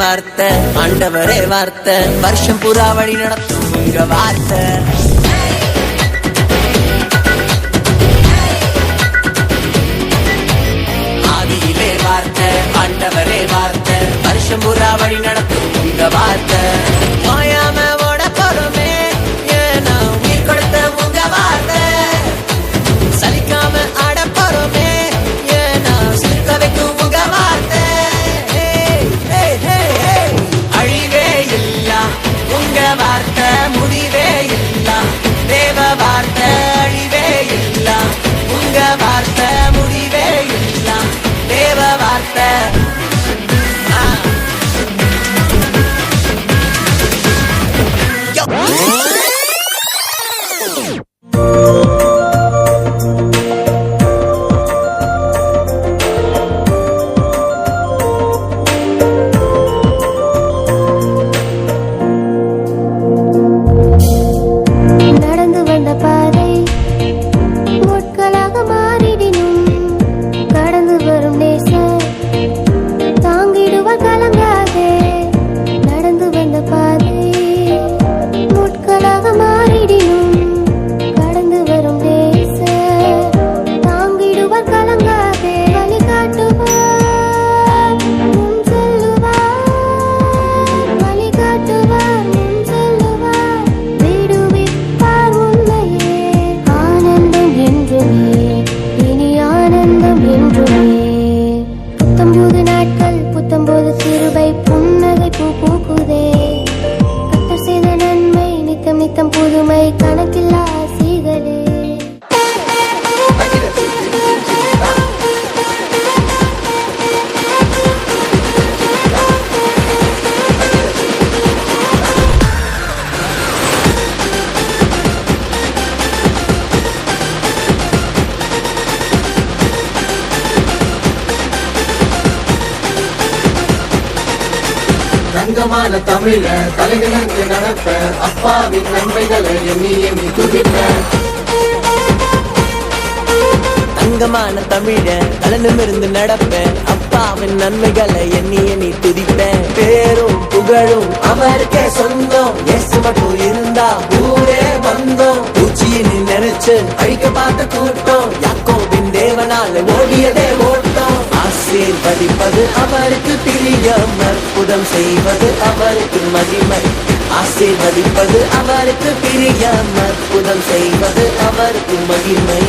வார்த்தை ஆண்டவரே வார்த்தை வருஷம் புறா வழி நடத்தும் உங்க வார்த்தை ஆதியிலே வார்த்தை ஆண்டவரே வார்த்தை வருஷம் புறா வழி நடத்தும் உங்க வார்த்தை மாயாம ஓட போறோமே ஏன்னா உயிர் கொடுத்த உங்க வார்த்தை சலிக்காம ஆட போறோமே ஏன்னா சிரிக்க வைக்கும் உங்க வார்த்தை அழிவே இல்ல உங்க வார்த்தை முடிவே இல்ல தேவ வார்த்தை அழிவே இல்ல உங்க வார்த்தை முடிவே இல்ல தேவ வார்த்தை புதுமை கணக்கில்லா ஆசைகளே தங்கமான தமிழ தலைகளுக்கு நடப்ப அப்பாவின் நன்மைகளை எண்ணி எண்ணி துதிப்ப தங்கமான தமிழ கலனுமிருந்து நடப்பேன் அப்பாவின் நன்மைகளை எண்ணி எண்ணி துதிப்பேன் பேரும் புகழும் அவருக்கே சொந்தம் இயேசு மட்டும் இருந்தா ஊரே வந்தோம் பூச்சியின் நினைச்சு அழிக்க பார்த்த கூட்டம் யாக்கோபின் தேவனால ஓடியதே ஓட்டம் ஆசீர்வதிப்பது அவருக்கு பிரியம் அற்புதம் செய்வது அவருக்கு மகிமை ஆசீர்வதிப்பது அவருக்கு பிரியம் அற்புதம் செய்வது அவருக்கு மகிமை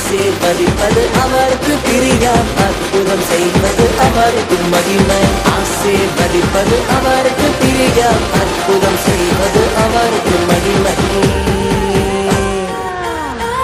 ஆசீர்வதிப்பது அவருக்கு பிரியம் அற்புதம் செய்வது அவருக்கு மகிமை ஆசீர்வதிப்பது அவருக்கு பிரியம் அற்புதம் செய்வது அவருக்கு மகிமை